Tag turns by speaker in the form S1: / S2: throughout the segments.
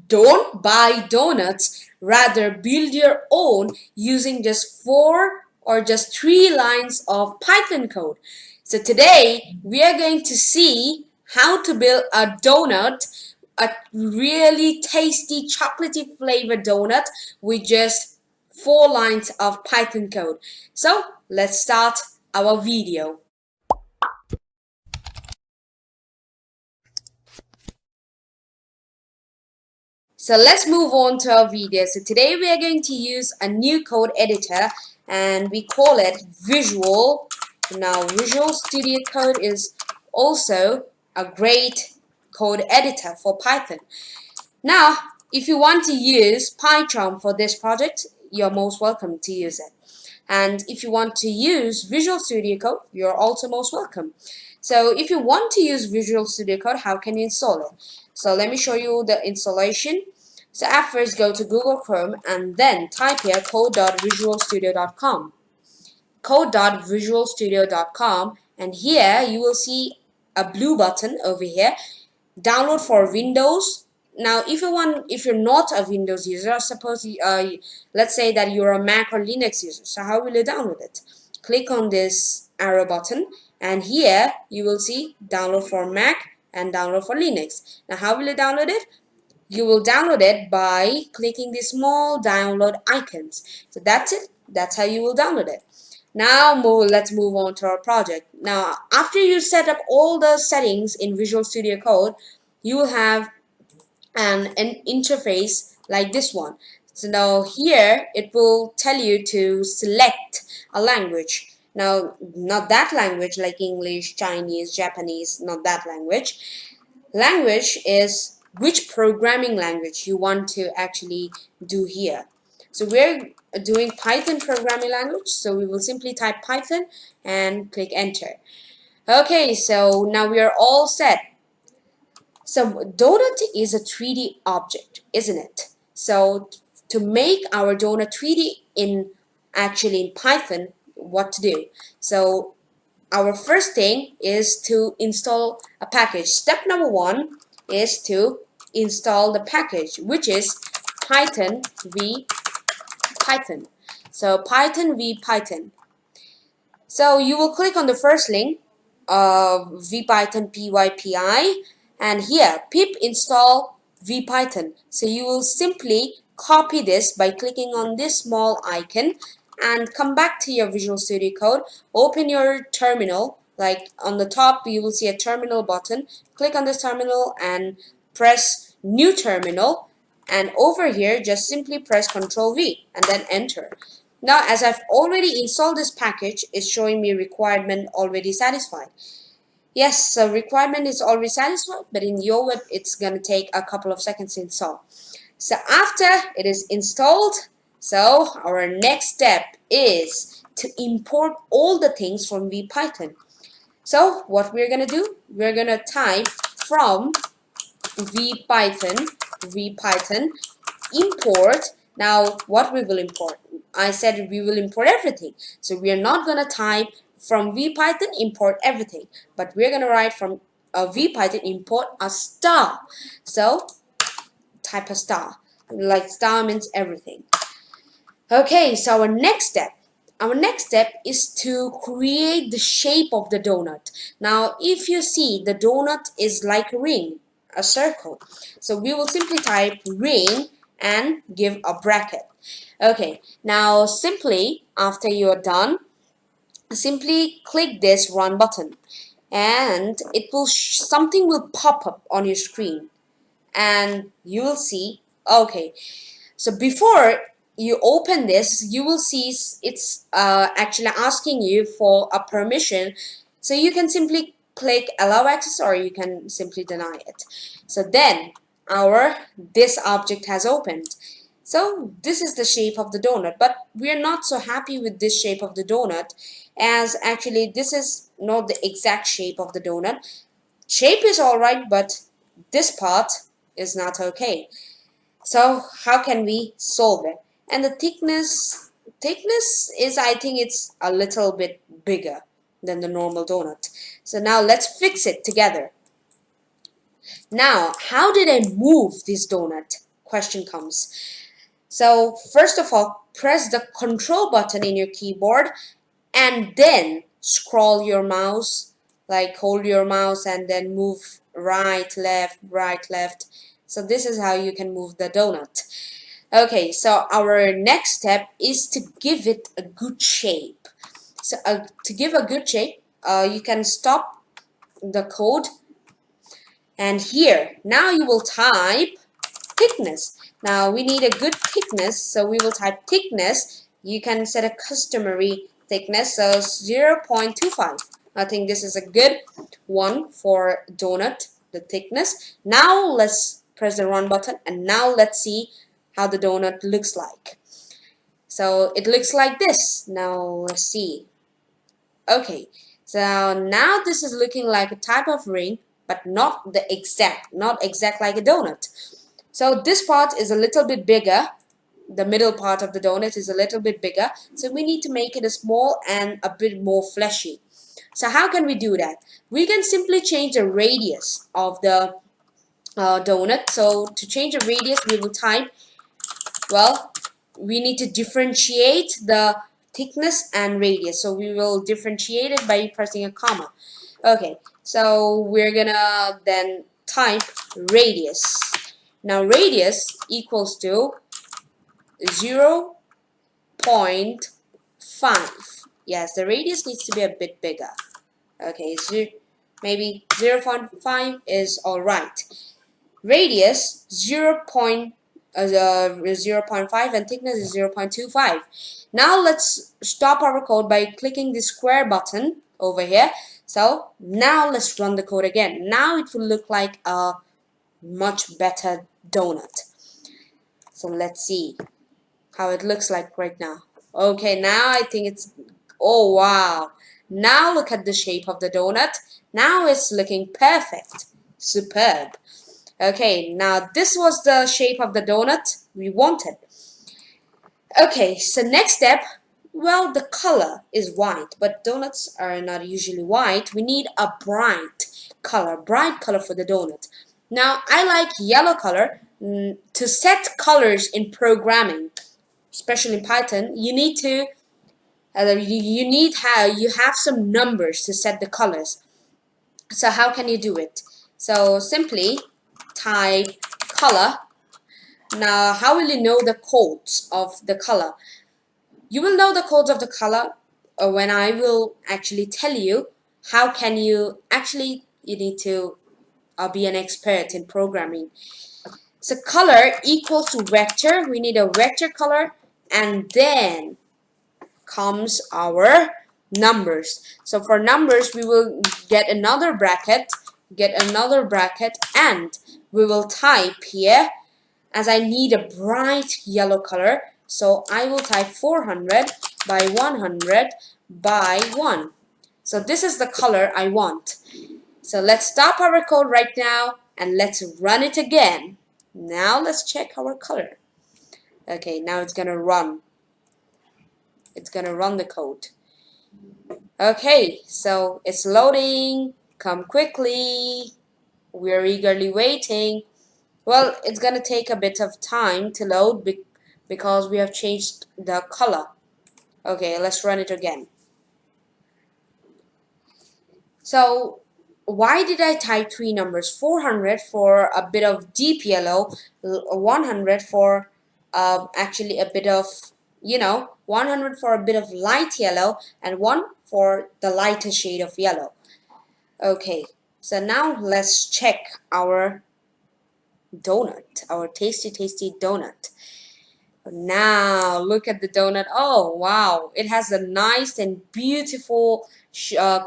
S1: Don't buy donuts, rather build your own using just 3 lines of Python code. So today we are going to see how to build a donut, a really tasty chocolatey flavored donut with just 4 lines of Python code. So let's start our video. So let's move on to our video. So today we are going to use a new code editor and we call it Visual. Now Visual Studio Code is also a great code editor for Python. Now, if you want to use PyCharm for this project, you're most welcome to use it. And if you want to use Visual Studio Code, you're also most welcome. So if you want to use Visual Studio Code, how can you install it? So let me show you the installation. So at first go to Google Chrome and then type here code.visualstudio.com. Code.visualstudio.com, and here you will see a blue button over here, download for Windows. Now if you're not a Windows user, suppose let's say that you're a Mac or Linux user, so how will you download it? Click on this arrow button and here you will see download for Mac and download for Linux. Now how will you download it? You will download it by clicking the small download icons. So that's it. That's how you will download it. Now let's move on to our project. Now after you set up all the settings in Visual Studio Code, you will have an interface like this one. So now here it will tell you to select a language. Now not that language like English, Chinese, Japanese, not that language. Language is which programming language you want to actually do here. So we're doing Python programming language, so we will simply type Python and click enter. Okay, so now we are all set. So donut is a 3D object, isn't it? So to make our donut 3D in Python, what to do? So our first thing is to install a package. Step number 1 is to install the package, which is Python v Python. So Python v Python. So you will click on the first link, vpython pypi, and here pip install vpython. So you will simply copy this by clicking on this small icon and come back to your Visual Studio Code. Open your terminal, like on the top you will see a terminal button. Click on this terminal and press new terminal, and over here just simply press Ctrl V and then enter. Now as I've already installed this package, it's showing me requirement already satisfied. Yes, so requirement is already satisfied, but in your web it's gonna take a couple of seconds to install. So after it is installed, so our next step is to import all the things from VPython. So what we're gonna do, we're gonna type from vpython import. Now what we will import, I said we will import everything, so we are not gonna type from vpython import everything, but we're gonna write from vpython import a star. So type a star, like star means everything. Okay, so our next step is to create the shape of the donut. Now if you see, the donut is like a ring, a circle, so we will simply type ring and give a bracket. Okay, now simply after you are done, simply click this run button and it will something will pop up on your screen and you will see, okay, so before you open this, you will see it's actually asking you for a permission. So you can simply click allow access or you can simply deny it. So then this object has opened. So this is the shape of the donut, but we are not so happy with this shape of the donut, as actually this is not the exact shape of the donut. Shape is alright, but this part is not okay. So how can we solve it? And the thickness is, I think it's a little bit bigger than the normal donut. So now let's fix it together. Now, how did I move this donut? Question comes. So first of all, press the control button in your keyboard and then scroll your mouse, like hold your mouse and then move right, left. So this is how you can move the donut. Okay, so our next step is to give it a good shape. So to give a good shape, you can stop the code, and here now you will type thickness. Now we need a good thickness, so we will type thickness. You can set a customary thickness, so 0.25. I think this is a good one for donut, the thickness. Now let's press the run button, and now let's see how the donut looks like. So it looks like this. Now let's see. Okay, so now this is looking like a type of ring, but not exact like a donut. So this part is a little bit bigger. The middle part of the donut is a little bit bigger. So we need to make it a small and a bit more fleshy. So how can we do that? We can simply change the radius of the donut. So to change the radius, we will type, well, we need to differentiate the thickness and radius. So we will differentiate it by pressing a comma. Okay, so we're gonna then type radius. Now radius equals to 0.5. Yes, the radius needs to be a bit bigger. Okay, maybe 0.5 is alright. Radius 0.5 and thickness is 0.25. Now let's stop our code by clicking the square button over here. So now let's run the code again. Now it will look like a much better donut. So let's see how it looks like right now. Okay, now I think it's, oh wow. Now look at the shape of the donut. Now it's looking perfect. Superb. Okay, now this was the shape of the donut we wanted. Okay, so next step, well, the color is white, but donuts are not usually white. We need a bright color for the donut. Now, I like yellow color. To set colors in programming, especially in Python, you need to you have some numbers to set the colors. So how can you do it? So simply type color. Now, how will you know the codes of the color? You will know the codes of the color when I will actually tell you how can you actually, you need to be an expert in programming. So color equals to vector. We need a vector color, and then comes our numbers. So for numbers, we will get another bracket, and we will type here, as I need a bright yellow color, so I will type 400 by 100 by 1. So this is the color I want. So let's stop our code right now and let's run it again. Now let's check our color. Okay, now it's gonna run. It's gonna run the code. Okay, so it's loading. Come quickly. We're eagerly waiting. Well, it's gonna take a bit of time to load because we have changed the color. Okay, let's run it again. So why did I type three numbers? 400 for a bit of deep yellow, 100 for actually a bit of, 100 for a bit of light yellow, and 1 for the lighter shade of yellow. Okay, so now let's check our donut, our tasty donut. Now look at the donut. Oh wow, it has a nice and beautiful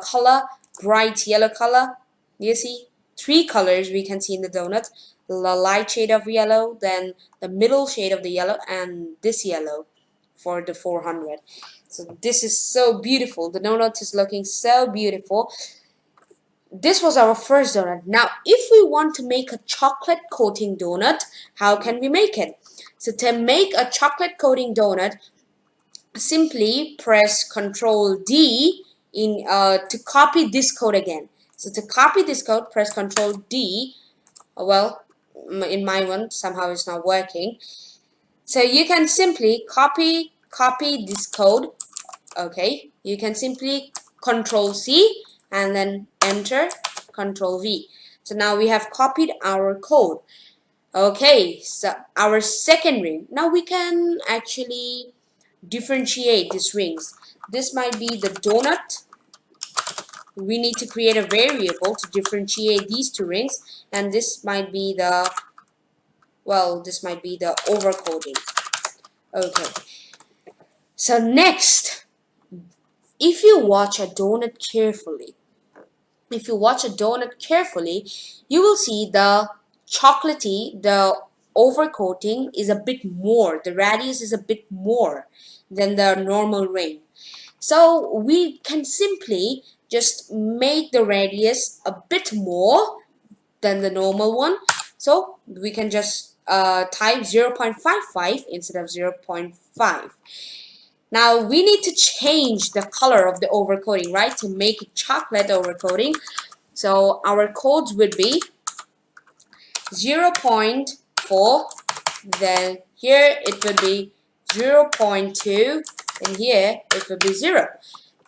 S1: color, bright yellow color. You see three colors we can see in the donut: the light shade of yellow, then the middle shade of the yellow, and this yellow for the 400. So this is so beautiful. The donut is looking so beautiful. This was our first donut. Now, if we want to make a chocolate coating donut, how can we make it? So to make a chocolate coating donut, simply press Ctrl D to copy this code again. So to copy this code, press Ctrl D well, in my one somehow it's not working. So you can simply copy this code. Okay, you can simply Control C and then enter Control V. So now we have copied our code. Okay, so our second ring. Now we can actually differentiate these rings. This might be the donut. We need to create a variable to differentiate these two rings, and this might be the, well, this might be the overcoding. Okay, so next, if you watch a donut carefully, you will see the chocolatey, the overcoating is a bit more, the radius is a bit more than the normal ring. So we can simply just make the radius a bit more than the normal one. So we can just type 0.55 instead of 0.5. Now we need to change the color of the overcoating, right, to make it chocolate overcoating. So our codes would be 0.4, then here it would be 0.2, and here it would be 0.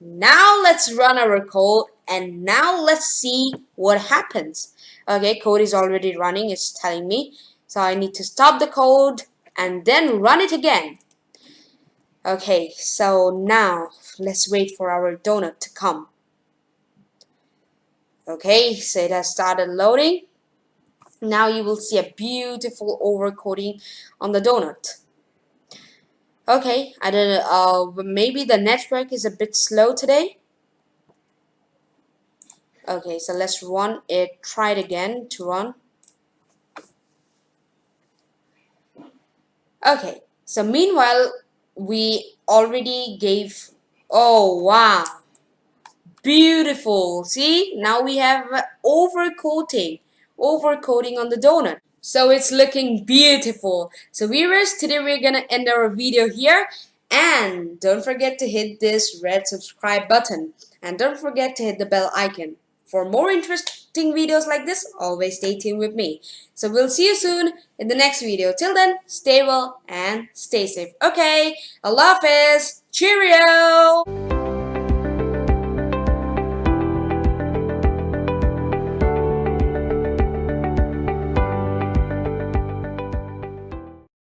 S1: Now let's run our code, and now let's see what happens. Okay, code is already running, it's telling me. So I need to stop the code and then run it again. Okay, so now let's wait for our donut to come. Okay, so it has started loading. Now you will see a beautiful overcoating on the donut. Okay, I don't know, maybe the network is a bit slow today. Okay, so let's run it, try it again to run. Okay, so meanwhile, we already gave, oh wow, beautiful. See, now we have overcoating on the donut. So it's looking beautiful. So viewers, today we're gonna end our video here. And don't forget to hit this red subscribe button. And don't forget to hit the bell icon. For more interesting videos like this, always stay tuned with me. So we'll see you soon in the next video. Till then, stay well and stay safe. Okay, Allah Hafiz. Cheerio!